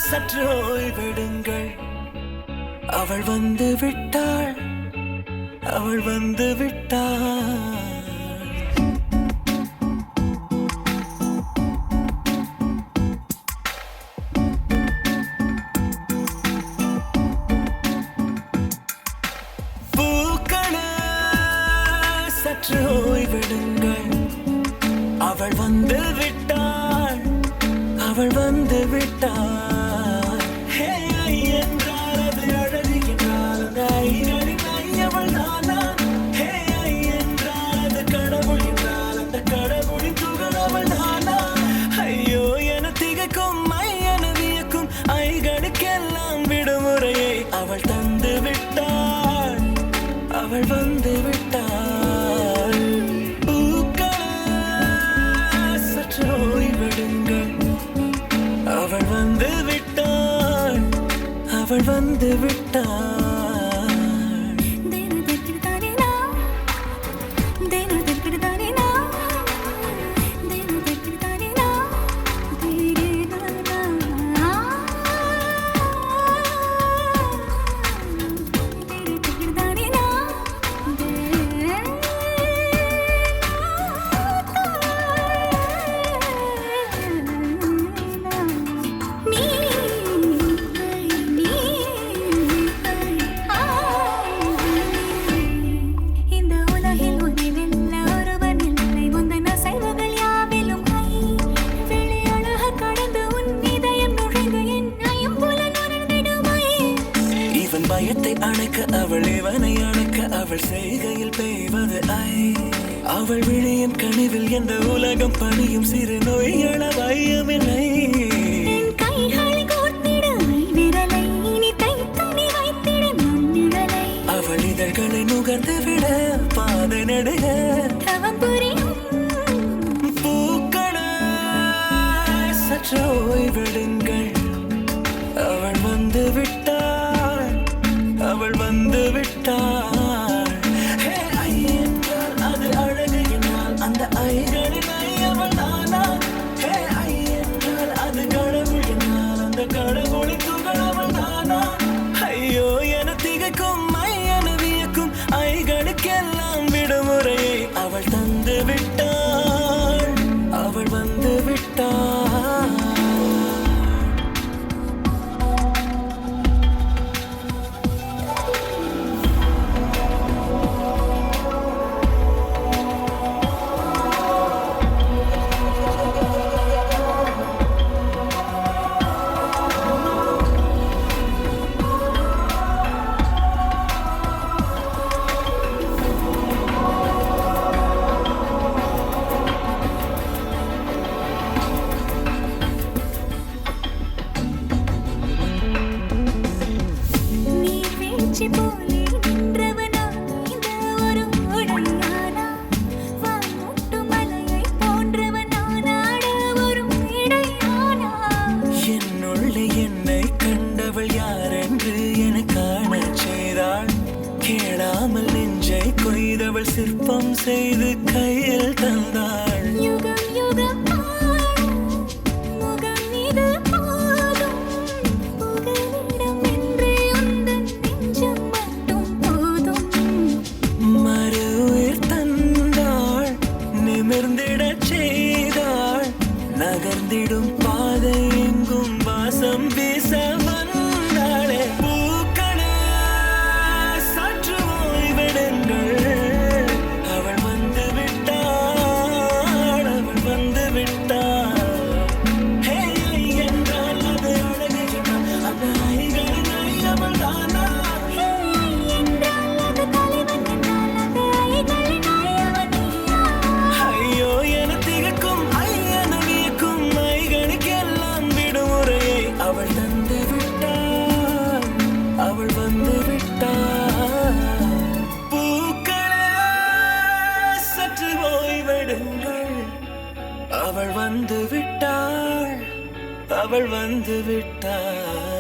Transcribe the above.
சற்று ஓய்வெடுங்கள். அவள் வந்து விட்டாள், அவள் வந்து விட்டாள். பூக்களே சற்று ஓய்வெடுங்கள். அவள் வந்து விட்டாள், அவள் வந்து விட்டாள். ஹே ஐ என்றால் அது அழகு என்றால் அந்த ஐகளின் ஐயவள் தானா? ஹே ஐ என்றால் அது கடவுள் என்றால் அந்த கடவுளின் துகள் அவள் தானா? ஐயோ என திகைக்கும் ஐயன வியக்கும் ஐகளுக்கெல்லாம் விடுமுறையை அவள் தந்து விட்டாள், அவள் வந்து விட்டாள். சற்று ஓய்வெடுங்கள். அவள் வந்து விட்டாள், அவள் வந்து விட்டாள். பயத்தை அணைக்க அவள் இவனை அணைக்க அவள் செய்கையில் பெய்வது ஐ. அவள் விழியின் கனிவில் எந்த உலகம் பணியும் சிறு நோய்கள வையமில்லை. அவள் இதழ்களை நுகர்ந்து விட பாதை நடுக பூக்களே சற்று ஓய்வெடுங்கள். அவள் வந்து விட்டாள், அவள் வந்து விட்டாள். ஹே ஐ என்றால் அது அழகு என்றால் அந்த ஐகளின் ஐயவள் தானா? ஹே ஐ என்றால் அது கடவுள் என்றால் அந்த கடவுளின் துகள் அவள் தானா? ஐயோ என திகைக்கும் ஐயன வியக்கும் ஐகளுக்கெல்லாம் விடுமுறையை அவள் தந்து விட்டாள், அவள் வந்து விட்டாள். என்னை கண்டவள் யாரென்று என காண செய்தாள். கேளாமல் நெஞ்சை கொய்தவள் சிற்பம் செய்து கையில் தந்தாள். யுகம் யுகம் முகம் இது போதும் புகலிடம் என்று உந்தன் நெஞ்சம் மட்டும் போதும். மறு உயிர் தந்தாள், நிமிர்ந்திடச் செய்தாள். நகர்ந்திடும் பாதை எங்கும் வாசம் வீச வந்தாளே. பூக்களே சற்று ஓய்வெடுங்கள். அவள் வந்து விட்டாள், அவள் வந்து விட்டாள். ஹே ஐ என்றால் அது அழகு என்றால் அந்த ஐகளின் ஐயவள் தானா? ஹே ஐ என்றால் அது தலைவன் என்றால் அந்த ஐகளின் ஐயவன் நீயா? ஐயோ என திகைக்கும் ஐயன வியக்கும் ஐகளுக்கெல்லாம் விடுமுறையை அவள் தந்து விட்டாள், அவள் வந்து விட்டாள். பூக்களே சற்று ஓய்வெடுங்கள். அவள் வந்து விட்டாள், அவள் வந்து விட்டாள்.